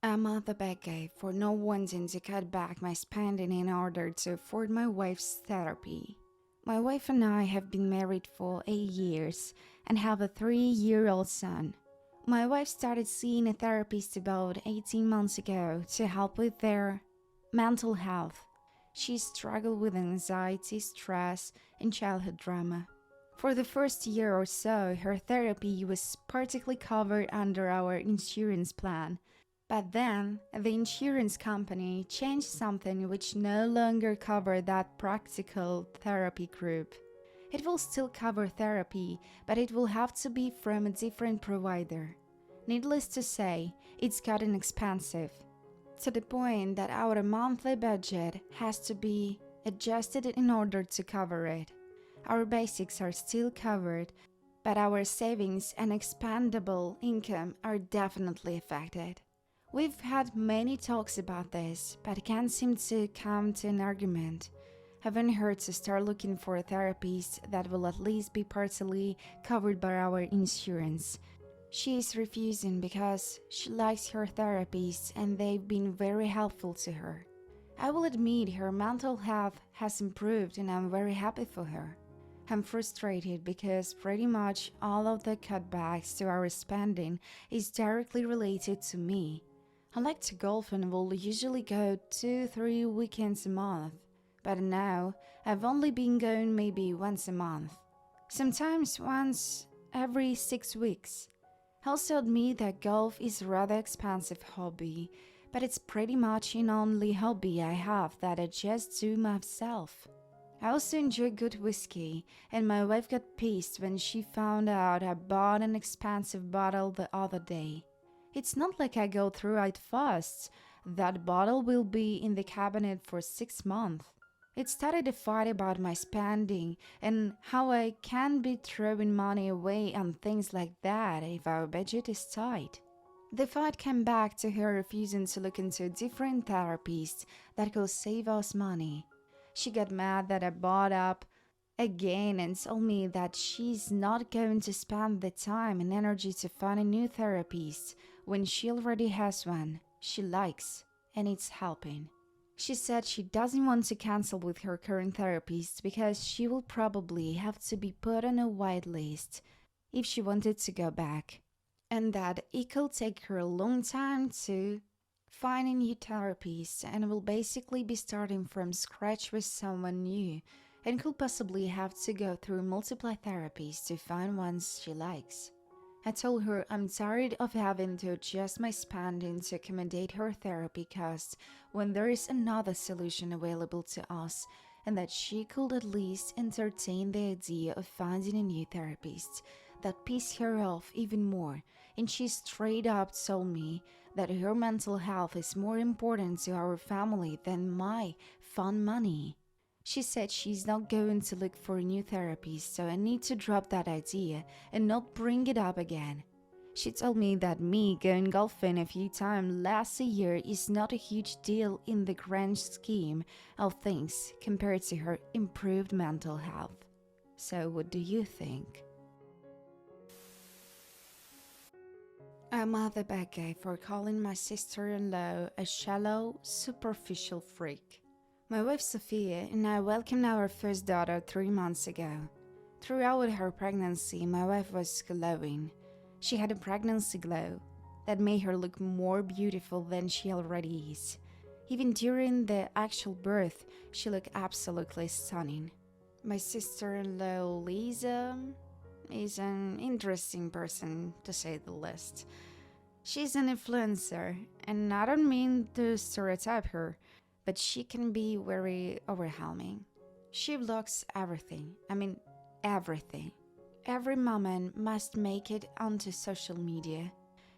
I'm at the back for not wanting to cut back my spending in order to afford my wife's therapy. My wife and I have been married for 8 years and have a 3-year-old son. My wife started seeing a therapist about 18 months ago to help with their mental health. She struggled with anxiety, stress, and childhood drama. For the first year or so, her therapy was partially covered under our insurance plan. But then, the insurance company changed something which no longer covered that practical therapy group. It will still cover therapy, but it will have to be from a different provider. Needless to say, it's gotten expensive, to the point that our monthly budget has to be adjusted in order to cover it. Our basics are still covered, but our savings and expendable income are definitely affected. We've had many talks about this, but can't seem to come to an argument. Haven't heard to start looking for a therapist that will at least be partially covered by our insurance. She is refusing because she likes her therapists and they've been very helpful to her. I will admit her mental health has improved and I'm very happy for her. I'm frustrated because pretty much all of the cutbacks to our spending is directly related to me. I like to golf and will usually go 2-3 weekends a month, but now I've only been going maybe once a month, sometimes once every 6 weeks. I also admit that golf is a rather expensive hobby, but it's pretty much the only hobby I have that I just do myself. I also enjoy good whiskey, and my wife got pissed when she found out I bought an expensive bottle the other day. It's not like I go through it fast. That bottle will be in the cabinet for 6 months. It started a fight about my spending and how I can't be throwing money away on things like that if our budget is tight. The fight came back to her refusing to look into a different therapist that could save us money. She got mad that I bought up again and told me that she's not going to spend the time and energy to find a new therapist when she already has one she likes and it's helping. She said she doesn't want to cancel with her current therapist because she will probably have to be put on a white list if she wanted to go back, and that it could take her a long time to find a new therapist and will basically be starting from scratch with someone new and could possibly have to go through multiple therapies to find ones she likes. I told her I'm tired of having to adjust my spending to accommodate her therapy costs when there is another solution available to us, and that she could at least entertain the idea of finding a new therapist. That pissed her off even more, and she straight up told me that her mental health is more important to our family than my fun money. She said she's not going to look for a new therapist, so I need to drop that idea and not bring it up again. She told me that me going golfing a few times last year is not a huge deal in the grand scheme of things compared to her improved mental health. So what do you think? I'm at the back for calling my sister-in-law a shallow, superficial freak. My wife Sophia and I welcomed our first daughter 3 months ago. Throughout her pregnancy, my wife was glowing. She had a pregnancy glow that made her look more beautiful than she already is. Even during the actual birth, she looked absolutely stunning. My sister-in-law Lisa is an interesting person, to say the least. She's an influencer, and I don't mean to stereotype her, but she can be very overwhelming. She vlogs everything. I mean, everything. Every moment must make it onto social media.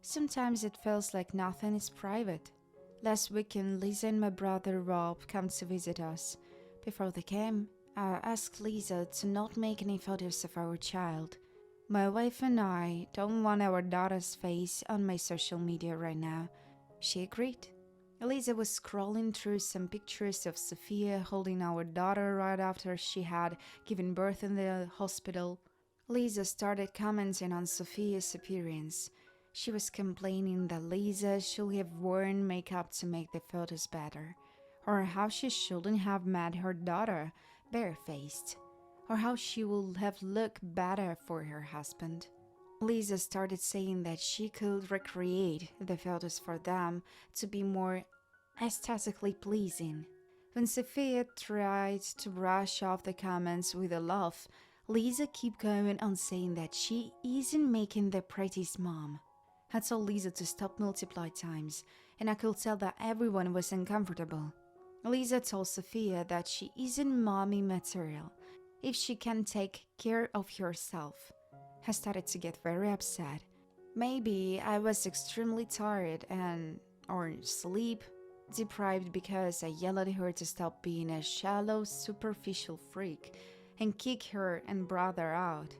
Sometimes it feels like nothing is private. Last weekend, Lisa and my brother Rob came to visit us. Before they came, I asked Lisa to not make any photos of our child. My wife and I don't want our daughter's face on my social media right now. She agreed. Elisa was scrolling through some pictures of Sophia holding our daughter right after she had given birth in the hospital. Lisa started commenting on Sophia's appearance. She was complaining that Lisa should have worn makeup to make the photos better, or how she shouldn't have met her daughter barefaced, or how she would have looked better for her husband. Lisa started saying that she could recreate the photos for them to be more aesthetically pleasing. When Sophia tried to brush off the comments with a laugh, Lisa kept going on saying that she isn't making the prettiest mom. I told Lisa to stop multiply times, and I could tell that everyone was uncomfortable. Lisa told Sophia that she isn't mommy material if she can take care of herself. I started to get very upset. Maybe I was extremely tired or sleep deprived because I yelled at her to stop being a shallow, superficial freak and kick her and brother out.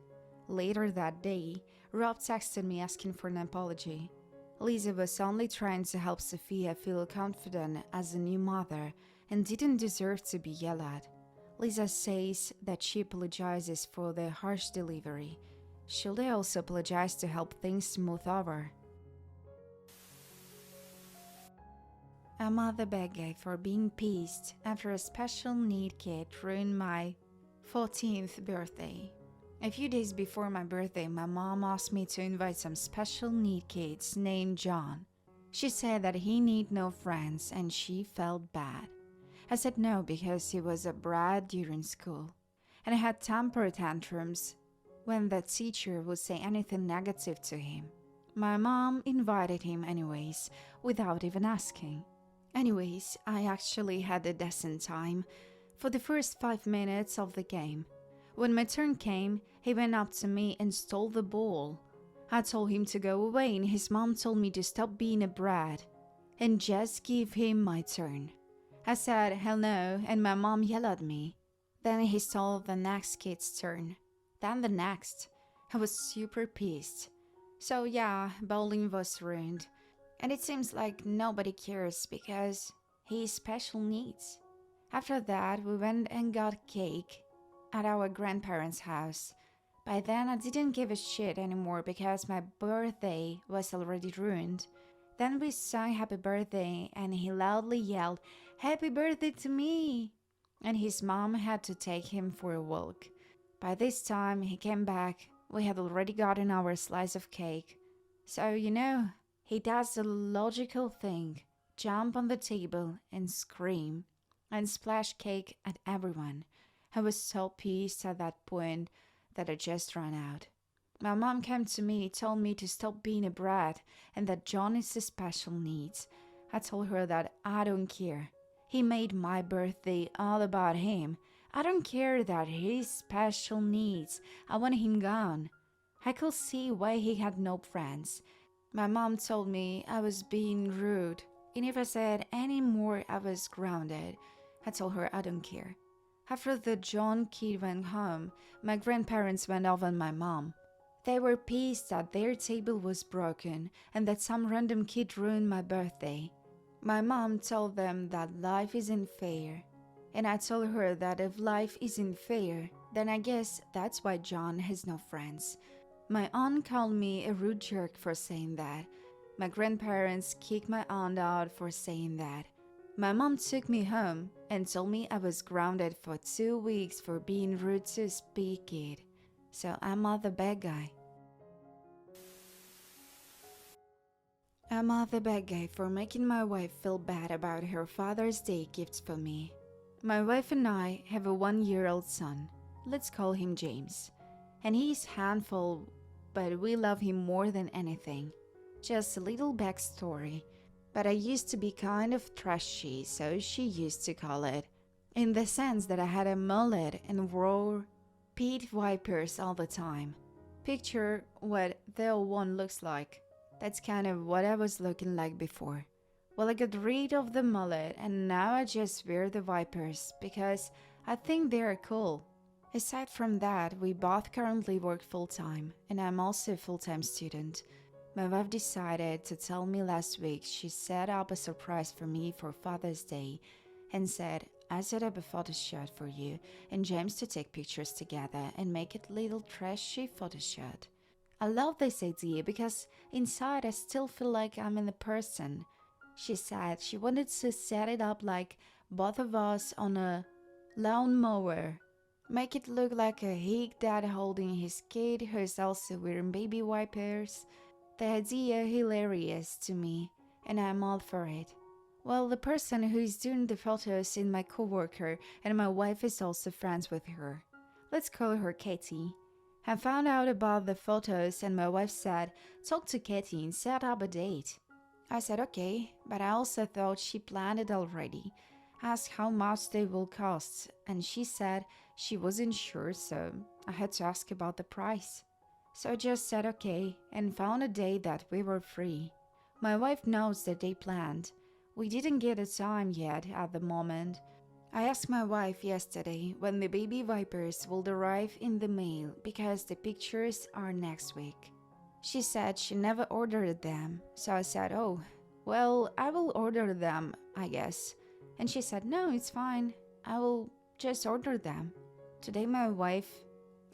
Later that day, Rob texted me asking for an apology. Lisa was only trying to help Sophia feel confident as a new mother and didn't deserve to be yelled at. Lisa says that she apologizes for the harsh delivery. Should I also apologize to help things smooth over? I'm the bad guy for being pissed after a special need kid ruined my 14th birthday. A few days before my birthday, my mom asked me to invite some special need kids named John. She said that he need no friends and she felt bad. I said no because he was a brat during school, and I had temper tantrums when the teacher would say anything negative to him. My mom invited him anyways, without even asking. Anyways, I actually had a decent time for the first 5 minutes of the game. When my turn came, he went up to me and stole the ball. I told him to go away and his mom told me to stop being a brat and just give him my turn. I said hell no and my mom yelled at me. Then he stole the next kid's turn. Then the next. I was super pissed. So yeah, bowling was ruined. And it seems like nobody cares because he special needs. After that, we went and got cake at our grandparents' house. By then, I didn't give a shit anymore because my birthday was already ruined. Then we sang happy birthday and he loudly yelled, "Happy birthday to me!" And his mom had to take him for a walk. By this time, he came back. We had already gotten our slice of cake. So, he does the logical thing, jump on the table and scream and splash cake at everyone. I was so pissed at that point that I just ran out. My mom came to me, told me to stop being a brat and that John is a special needs. I told her that I don't care. He made my birthday all about him. I don't care that he's special needs. I want him gone. I could see why he had no friends. My mom told me I was being rude, and if I said any more, I was grounded. I told her I don't care. After the John kid went home, my grandparents went off on my mom. They were pissed that their table was broken and that some random kid ruined my birthday. My mom told them that life isn't fair, and I told her that if life isn't fair, then I guess that's why John has no friends. My aunt called me a rude jerk for saying that. My grandparents kicked my aunt out for saying that. My mom took me home and told me I was grounded for 2 weeks for being rude to a speak kid. So I'm the bad guy. I'm the bad guy for making my wife feel bad about her Father's Day gifts for me. My wife and I have a 1-year-old son. Let's call him James. And he's handful, but we love him more than anything. Just a little backstory. But I used to be kind of trashy, so she used to call it. In the sense that I had a mullet and wore pit vipers all the time. Picture what the one looks like. That's kind of what I was looking like before. Well, I got rid of the mullet and now I just wear the vipers because I think they're cool. Aside from that, we both currently work full-time and I'm also a full-time student. My wife decided to tell me last week she set up a surprise for me for Father's Day and said, I set up a photo shoot for you and James to take pictures together and make it little trashy photo shoot. I love this idea because inside I still feel like I'm in the person. She said she wanted to set it up like both of us on a lawnmower. Make it look like a hick dad holding his kid who's also wearing baby wipers. The idea hilarious to me, and I'm all for it. Well, the person who is doing the photos is my coworker, and my wife is also friends with her. Let's call her Katie. I found out about the photos, and my wife said, talk to Katie and set up a date. I said okay, but I also thought she planned it already. Asked how much they will cost, and she said she wasn't sure, so I had to ask about the price. So I just said okay and found a day that we were free. My wife knows the day planned. We didn't get a time yet at the moment. I asked my wife yesterday when the baby vipers will arrive in the mail because the pictures are next week. She said she never ordered them, so I said, oh, well, I will order them, I guess. And she said, no, it's fine. I will just order them. Today my wife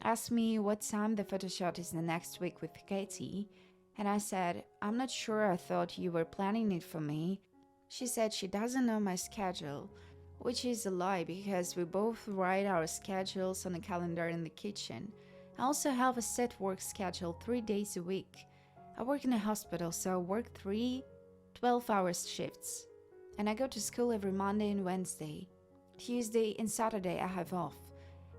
asked me what time the photo shoot is the next week with Katie, and I said, I'm not sure, I thought you were planning it for me. She said she doesn't know my schedule, which is a lie because we both write our schedules on a calendar in the kitchen. I also have a set work schedule 3 days a week. I work in a hospital, so I work 3 12-hour shifts. And I go to school every Monday and Wednesday. Tuesday and Saturday I have off.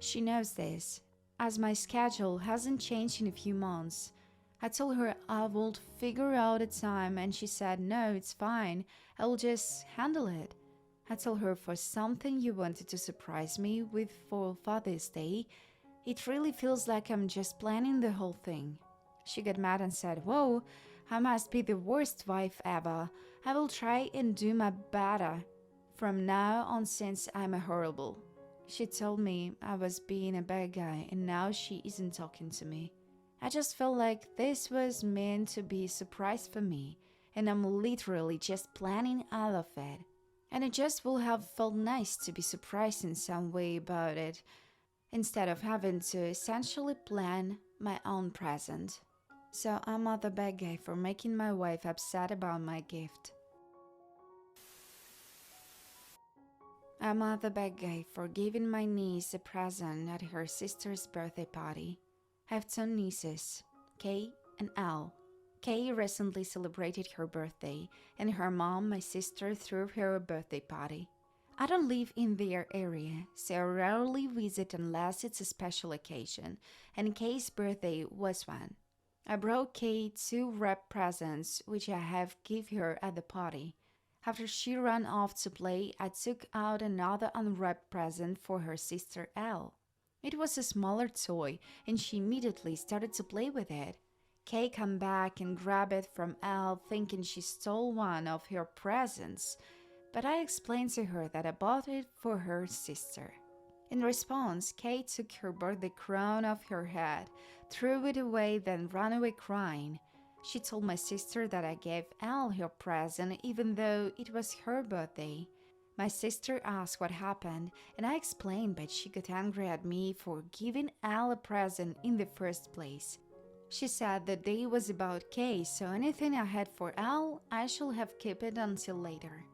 She knows this, as my schedule hasn't changed in a few months. I told her I would figure out a time, and she said, no, it's fine, I'll just handle it. I told her for something you wanted to surprise me with for Father's Day, it really feels like I'm just planning the whole thing. She got mad and said, whoa, I must be the worst wife ever. I will try and do my better from now on since I'm a horrible. She told me I was being a bad guy and now she isn't talking to me. I just felt like this was meant to be a surprise for me, and I'm literally just planning all of it. And it just would have felt nice to be surprised in some way about it, instead of having to essentially plan my own present. So I'm not the bad guy for making my wife upset about my gift. I'm not the bad guy for giving my niece a present at her sister's birthday party. I have two nieces, Kay and Al. Kay recently celebrated her birthday, and her mom, my sister, threw her a birthday party. I don't live in their area, so I rarely visit unless it's a special occasion, and Kay's birthday was one. I brought Kay 2 wrapped presents, which I have give her at the party. After she ran off to play, I took out another unwrapped present for her sister Elle. It was a smaller toy, and she immediately started to play with it. Kay came back and grabbed it from Elle, thinking she stole one of her presents, but I explained to her that I bought it for her sister. In response, Kay took her birthday crown off her head, threw it away, then ran away crying. She told my sister that I gave Elle her present even though it was her birthday. My sister asked what happened, and I explained, but she got angry at me for giving Elle a present in the first place. She said the day was about Kay, so anything I had for Elle, I should have kept it until later.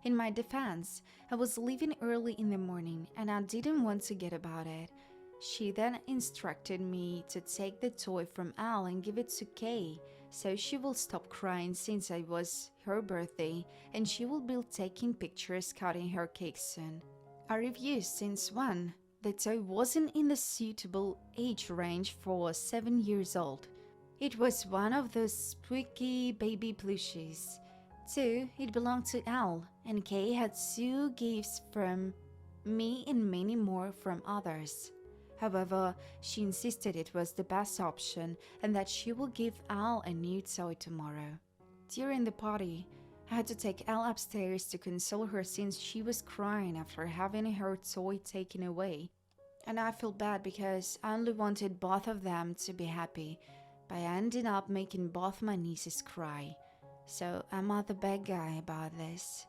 In my defense, I was leaving early in the morning and I didn't want to get about it. She then instructed me to take the toy from Elle and give it to Kay, so she will stop crying since it was her birthday and she will be taking pictures cutting her cake soon. I refused since one, the toy wasn't in the suitable age range for 7 years old. It was one of those squeaky baby plushies. 2, it belonged to Elle, and Kay had 2 gifts from me and many more from others. However, she insisted it was the best option and that she will give Elle a new toy tomorrow. During the party, I had to take Elle upstairs to console her since she was crying after having her toy taken away. And I feel bad because I only wanted both of them to be happy, but I ended up making both my nieces cry. So I'm not the bad guy about this.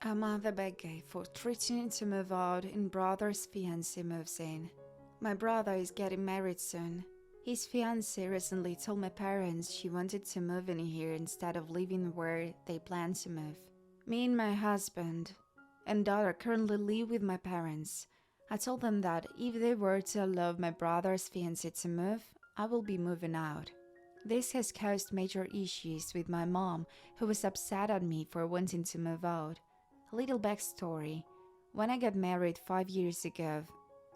I'm not the bad guy for threatening to move out and brother's fiancé moves in. My brother is getting married soon. His fiancée recently told my parents she wanted to move in here instead of living where they plan to move. Me and my husband and daughter currently live with my parents. I told them that if they were to allow my brother's fiancée to move, I will be moving out. This has caused major issues with my mom, who was upset at me for wanting to move out. A little backstory. When I got married 5 years ago,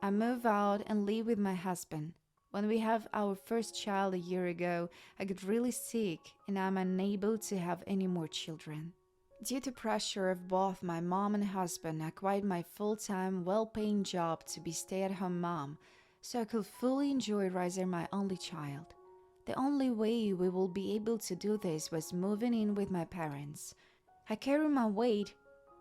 I moved out and live with my husband. When we have our first child a year ago, I got really sick and I'm unable to have any more children. Due to pressure of both my mom and husband, I quit my full-time, well-paying job to be stay-at-home mom, so I could fully enjoy raising my only child. The only way we will be able to do this was moving in with my parents. I carry my weight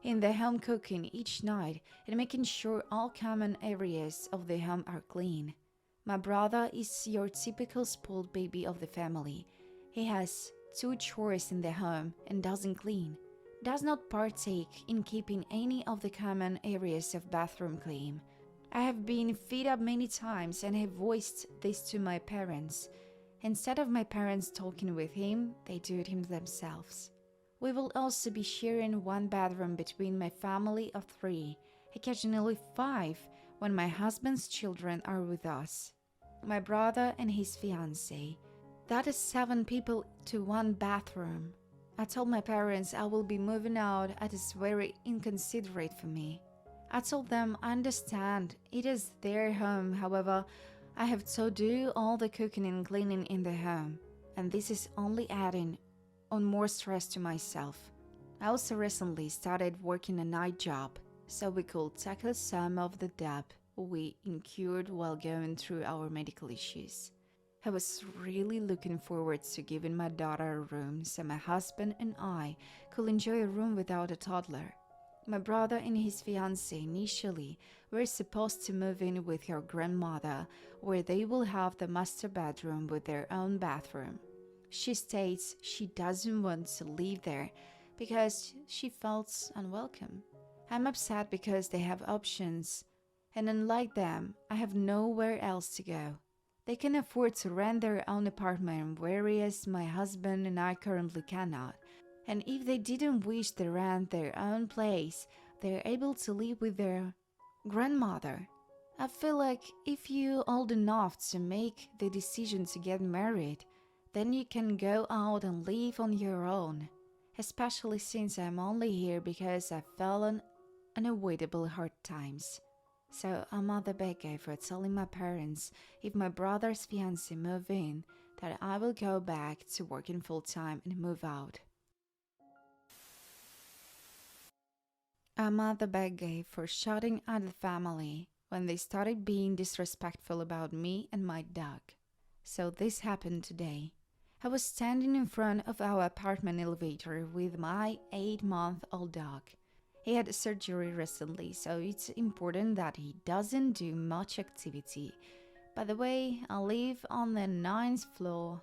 in the home cooking each night and making sure all common areas of the home are clean. My brother is your typical spoiled baby of the family. He has 2 chores in the home and doesn't clean. Does not partake in keeping any of the common areas of bathroom clean. I have been fed up many times and have voiced this to my parents. Instead of my parents talking with him, they do it themselves. We will also be sharing one bathroom between my family of 3, occasionally 5 when my husband's children are with us. My brother and his fiancée. That is 7 people to 1 bathroom. I told my parents I will be moving out as it's very inconsiderate for me. I told them I understand, it is their home, however, I have to do all the cooking and cleaning in the home, and this is only adding on more stress to myself. I also recently started working a night job, so we could tackle some of the debt we incurred while going through our medical issues. I was really looking forward to giving my daughter a room so my husband and I could enjoy a room without a toddler. My brother and his fiancée initially were supposed to move in with her grandmother, where they will have the master bedroom with their own bathroom. She states she doesn't want to live there because she felt unwelcome. I'm upset because they have options, and unlike them, I have nowhere else to go. They can afford to rent their own apartment, whereas my husband and I currently cannot. And if they didn't wish to rent their own place, they're able to live with their grandmother. I feel like if you're old enough to make the decision to get married, then you can go out and live on your own, especially since I'm only here because I fell on unavoidable hard times. So I'm at the beggar for telling my parents if my brother's fiancé move in that I will go back to working full-time and move out. I'm at the beggar for shouting at the family when they started being disrespectful about me and my dog. So this happened today. I was standing in front of our apartment elevator with my 8-month-old dog. He had surgery recently, so it's important that he doesn't do much activity. By the way, I live on the 9th floor.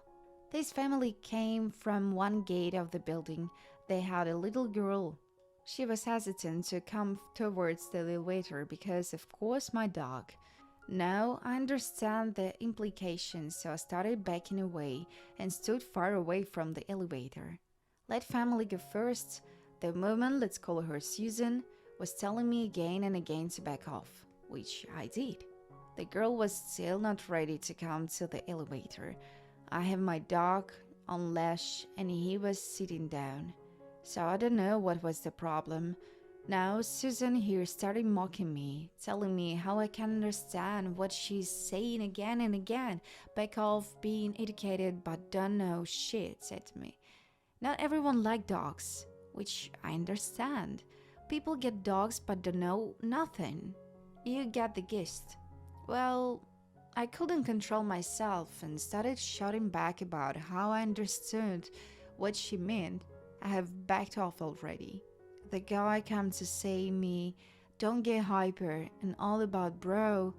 This family came from one gate of the building. They had a little girl. She was hesitant to come towards the elevator because, of course, my dog. Now I understand the implications, so I started backing away and stood far away from the elevator. Let family go first. The woman, let's call her Susan, was telling me again and again to back off, which I did. The girl was still not ready to come to the elevator. I have my dog on leash and he was sitting down. So I don't know what was the problem. Now Susan here started mocking me, telling me how I can understand what she's saying again and again. Back off, being educated but don't know shit, said to me. Not everyone like dogs, which I understand. People get dogs but don't know nothing. You get the gist. Well, I couldn't control myself and started shouting back about how I understood what she meant. I have backed off already. The guy came to say me, don't get hyper and all about bro.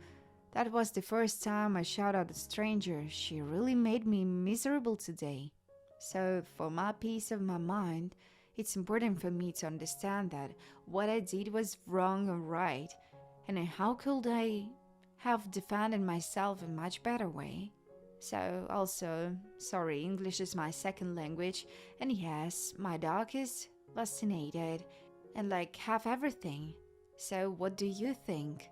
That was the first time I shouted at a stranger. She really made me miserable today. So for my peace of my mind, it's important for me to understand that what I did was wrong or right, and how could I have defended myself in much better way. So, also, sorry, English is my second language, and yes, my dog is vaccinated and like have everything. So, what do you think?